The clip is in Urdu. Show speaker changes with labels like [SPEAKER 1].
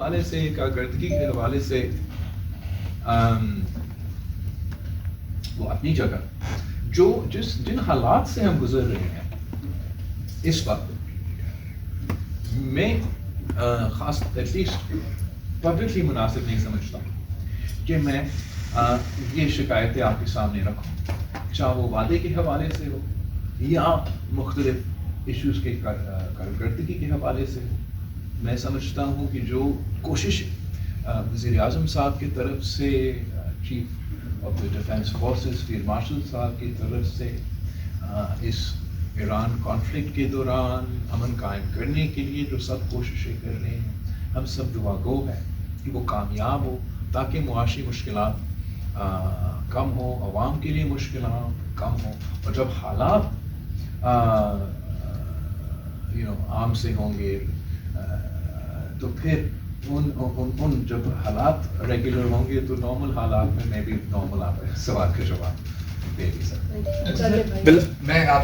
[SPEAKER 1] حوالے سے کارکردگی کے حوالے سے وہ اپنی جگہ جن حالات سے ہم گزر رہے ہیں اس وقت میں خاص ایٹ لیسٹ پبلکلی مناسب نہیں سمجھتا کہ میں یہ شکایتیں آپ کے سامنے رکھوں، چاہے وہ وعدے کے حوالے سے ہو یا مختلف ایشوز کے کارکردگی کے حوالے سے ہو۔ میں سمجھتا ہوں کہ جو کوشش وزیر اعظم صاحب کی طرف سے، chief of the defence forces field marshal صاحب کی طرف سے اس ایران کانفلکٹ کے دوران امن قائم کرنے کے لیے جو سب کوششیں کر رہے ہیں، ہم سب دعا گو ہیں کہ وہ کامیاب ہو تاکہ معاشی مشکلات کم ہوں، عوام کے لیے مشکلات کم ہوں، اور جب حالات عام سے ہوں گے تو پھر ان جب حالات ریگولر ہوں گے تو نارمل حالات میں بھی نارمل آپ سوال کا جواب دے بھی سکتا ہوں۔
[SPEAKER 2] میں آپ